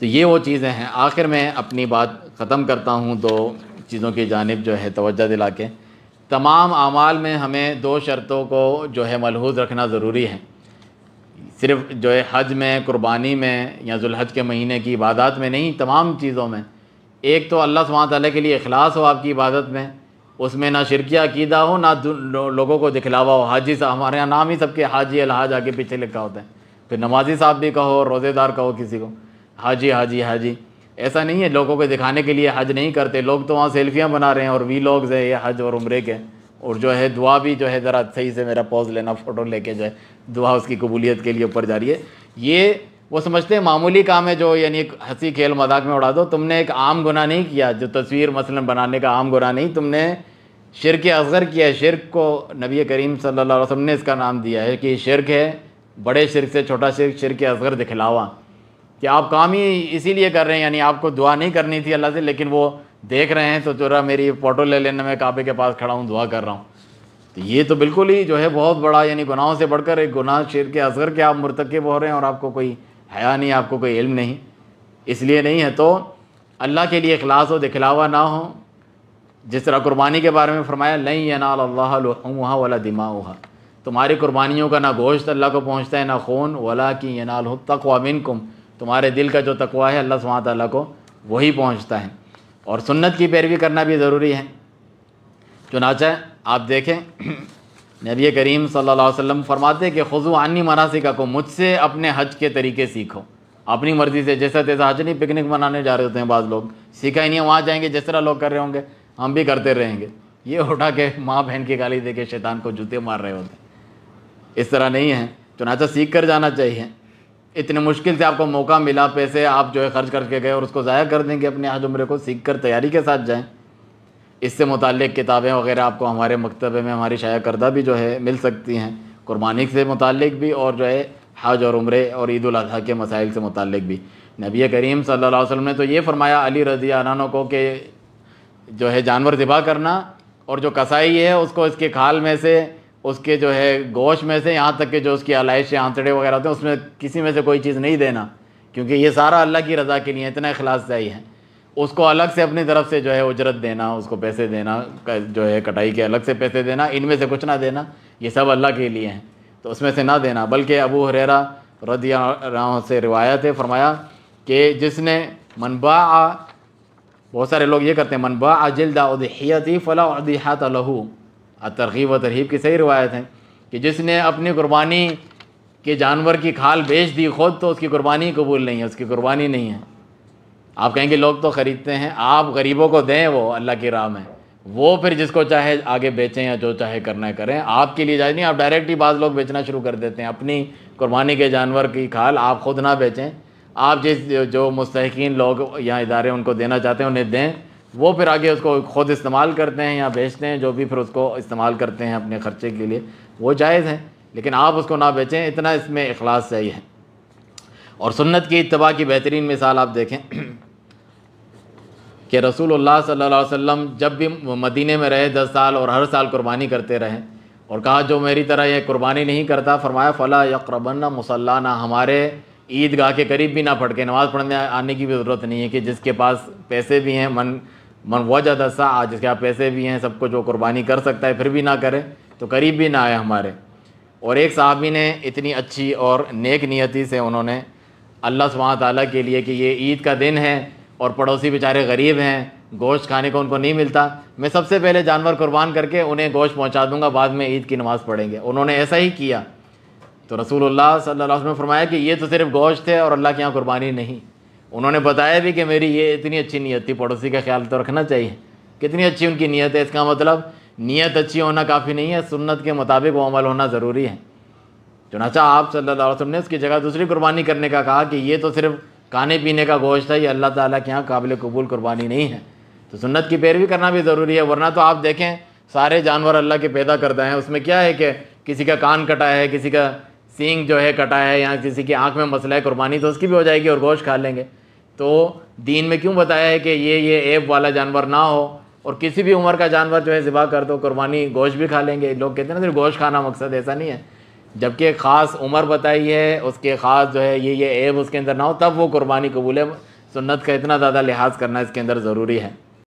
تو یہ وہ چیزیں ہیں۔ آخر میں اپنی بات ختم کرتا ہوں دو چیزوں کی جانب جو ہے توجہ دلا کے۔ تمام اعمال میں ہمیں دو شرطوں کو جو ہے ملحوظ رکھنا ضروری ہے، صرف جو ہے حج میں، قربانی میں یا ذوالحج کے مہینے کی عبادات میں نہیں، تمام چیزوں میں۔ ایک تو اللہ سبحانہ تعالیٰ کے لیے اخلاص ہو آپ کی عبادت میں، اس میں نہ شرکیہ عقیدہ ہو، نہ لوگوں کو دکھلاوا ہو۔ حاجی صاحب، ہمارے یہاں نام ہی سب کے حاجی الحاج آگے پیچھے لکھا ہوتا ہے، پھر نمازی صاحب بھی کہو، روزے دار کہو کسی کو، حاجی حاجی حاجی۔ ایسا نہیں ہے، لوگوں کو دکھانے کے لیے حج نہیں کرتے لوگ، تو وہاں سیلفیاں بنا رہے ہیں اور وی لوگز ہیں یہ حج اور عمرے کے، اور جو ہے دعا بھی جو ہے ذرا صحیح سے میرا پوز لینا، فوٹو لے کے جو ہے دعا اس کی قبولیت کے لیے اوپر جاری ہے۔ یہ وہ سمجھتے ہیں معمولی کام ہے، جو یعنی ایک ہنسی کھیل مذاق میں اڑا دو۔ تم نے ایک عام گناہ نہیں کیا، جو تصویر مثلا بنانے کا عام گناہ نہیں، تم نے شرک اصغر کیا ہے۔ شرک کو نبی کریم صلی اللہ علیہ وسلم نے اس کا نام دیا ہے کہ شرک ہے، بڑے شرک سے چھوٹا شرک، شرک اصغر دکھلاوا، کہ آپ کام ہی اسی لیے کر رہے ہیں، یعنی آپ کو دعا نہیں کرنی تھی اللہ سے، لیکن وہ دیکھ رہے ہیں تو ذرا میری فوٹو لے لینا، میں کعبے کے پاس کھڑا ہوں دعا کر رہا ہوں۔ تو یہ تو بالکل ہی جو ہے بہت بڑا، یعنی گناہوں سے بڑھ کر ایک گناہ شرک اصغر کے آپ مرتکب ہو رہے ہیں، اور آپ کو کوئی حیا نہیں، آپ کو کوئی علم نہیں، اس لیے نہیں ہے۔ تو اللہ کے لیے اخلاص و دکھلاوا نہ ہو، جس طرح قربانی کے بارے میں فرمایا لن ینال اللہ لحومها ولا دماؤها، تمہاری قربانیوں کا نہ گوشت اللہ کو پہنچتا ہے نہ خون، ولکن ینالہ التقوی منکم، تمہارے دل کا جو تقوی ہے اللہ سبحانہ تعالیٰ کو وہی پہنچتا ہے۔ اور سنت کی پیروی کرنا بھی ضروری ہے۔ چنانچہ آپ دیکھیں نبی کریم صلی اللہ علیہ وسلم فرماتے ہیں کہ خذوا عنی مناسککم، مجھ سے اپنے حج کے طریقے سیکھو، اپنی مرضی سے جیسا تیسا حج نہیں، پکنک منانے جا رہے ہوتے ہیں بعض لوگ، سیکھا ہی نہیں ہے، وہاں جائیں گے جس طرح لوگ کر رہے ہوں گے ہم بھی کرتے رہیں گے، یہ اٹھا کے ماں بہن کی گالی دے کے شیطان کو جوتے مار رہے ہوتے ہیں۔ اس طرح نہیں ہے، چنانچہ سیکھ کر جانا چاہیے۔ اتنے مشکل سے آپ کو موقع ملا، پیسے آپ جو ہے خرچ کر کے گئے اور اس کو ضائع کر دیں گے اپنے حج عمرے کو، سیکھ کر تیاری کے ساتھ جائیں۔ اس سے متعلق کتابیں وغیرہ آپ کو ہمارے مکتبے میں ہماری شائع کردہ بھی جو ہے مل سکتی ہیں، قربانی سے متعلق بھی، اور جو ہے حج اور عمرے اور عید الاضحیٰ کے مسائل سے متعلق بھی۔ نبی کریم صلی اللہ علیہ وسلم نے تو یہ فرمایا علی رضی اللہ عنہ کو کہ جو ہے جانور ذبح کرنا، اور جو کسائی ہے اس کو اس کے کھال میں سے، اس کے جو ہے گوشت میں سے، یہاں تک کہ جو اس کی علائش آنتڑے وغیرہ ہوتے ہیں اس میں کسی میں سے کوئی چیز نہیں دینا، کیونکہ یہ سارا اللہ کی رضا کے لیے، اتنا اخلاص چاہیے ہے۔ اس کو الگ سے اپنی طرف سے جو ہے اجرت دینا، اس کو پیسے دینا، جو ہے کٹائی کے الگ سے پیسے دینا، ان میں سے کچھ نہ دینا، یہ سب اللہ کے لیے ہیں، تو اس میں سے نہ دینا۔ بلکہ ابو ہریرہ رضی اللہ عنہ سے روایت ہے، فرمایا کہ جس نے من باع، بہت سارے لوگ یہ کرتے ہیں، من باع جلد اضحیتی فلا اضحیۃ لہ، ترغیب و ترہیب کی صحیح روایت ہے کہ جس نے اپنی قربانی کے جانور کی کھال بیچ دی خود، تو اس کی قربانی قبول نہیں ہے، اس کی قربانی نہیں ہے۔ آپ کہیں گے لوگ تو خریدتے ہیں، آپ غریبوں کو دیں، وہ اللہ کی راہ میں، وہ پھر جس کو چاہے آگے بیچیں یا جو چاہے کرنا ہے کریں، آپ کے لیے جائز نہیں۔ آپ ڈائریکٹ ہی بعض لوگ بیچنا شروع کر دیتے ہیں، اپنی قربانی کے جانور کی کھال آپ خود نہ بیچیں، آپ جو مستحقین لوگ یا ادارے ان کو دینا چاہتے ہیں انہیں دیں، وہ پھر آگے اس کو خود استعمال کرتے ہیں یا بیچتے ہیں، جو بھی پھر اس کو استعمال کرتے ہیں اپنے خرچے کے لیے، وہ جائز ہے، لیکن آپ اس کو نہ بیچیں، اتنا اس میں اخلاص چاہیے۔ اور سنت کی اتباع کی بہترین مثال آپ دیکھیں کہ رسول اللہ صلی اللہ علیہ وسلم جب بھی مدینے میں رہے 10 سال اور ہر سال قربانی کرتے رہے، اور کہا جو میری طرح یہ قربانی نہیں کرتا، فرمایا فلا یقربن مصلانا، ہمارے عیدگاہ کے قریب بھی نہ پھٹکے، نماز پڑھنے آنے کی بھی ضرورت نہیں ہے، کہ جس کے پاس پیسے بھی ہیں، من وجد السعۃ، جس کے پاس پیسے بھی ہیں، سب کو جو قربانی کر سکتا ہے پھر بھی نہ کرے، تو قریب بھی نہ آئے ہمارے۔ اور ایک صحابی نے اتنی اچھی اور نیک نیتی سے انہوں نے اللہ سبحانہ تعالیٰ کے لیے کہ یہ عید کا دن ہے اور پڑوسی بیچارے غریب ہیں، گوشت کھانے کو ان کو نہیں ملتا، میں سب سے پہلے جانور قربان کر کے انہیں گوشت پہنچا دوں گا، بعد میں عید کی نماز پڑھیں گے۔ انہوں نے ایسا ہی کیا، تو رسول اللہ صلی اللہ علیہ وسلم نے فرمایا کہ یہ تو صرف گوشت ہے اور اللہ کے یہاں قربانی نہیں۔ انہوں نے بتایا بھی کہ میری یہ اتنی اچھی نیت تھی، پڑوسی کا خیال تو رکھنا چاہیے، کتنی اچھی ان کی نیت ہے۔ اس کا مطلب نیت اچھی ہونا کافی نہیں ہے، سنت کے مطابق وہ عمل ہونا ضروری ہے۔ چنانچہ آپ صلی اللہ علیہ وسلم نے اس کی جگہ دوسری قربانی کرنے کا کہا کہ یہ تو صرف کھانے پینے کا گوشت ہے، یہ اللہ تعالیٰ کے یہاں قابل قبول قربانی نہیں ہے۔ تو سنت کی پیروی کرنا بھی ضروری ہے، ورنہ تو آپ دیکھیں سارے جانور اللہ کے پیدا کردہ ہیں، اس میں کیا ہے کہ کسی کا کان کٹا ہے، کسی کا سینگ جو ہے کٹا ہے، یا کسی کی آنکھ میں مسئلہ ہے، قربانی تو اس کی بھی ہو جائے گی اور گوشت کھا لیں گے۔ تو دین میں کیوں بتایا ہے کہ یہ عیب والا جانور نہ ہو، اور کسی بھی عمر کا جانور جو ہے ذبح کر دو، قربانی گوشت بھی کھا لیں گے۔ لوگ کہتے ہیں نا صرف گوشت کھانا مقصد، ایسا نہیں ہے، جبکہ ایک خاص عمر بتائی ہے، اس کے خاص جو ہے یہ عیب اس کے اندر نہ ہو، تب وہ قربانی قبول ہے۔ سنت کا اتنا زیادہ لحاظ کرنا اس کے اندر ضروری ہے۔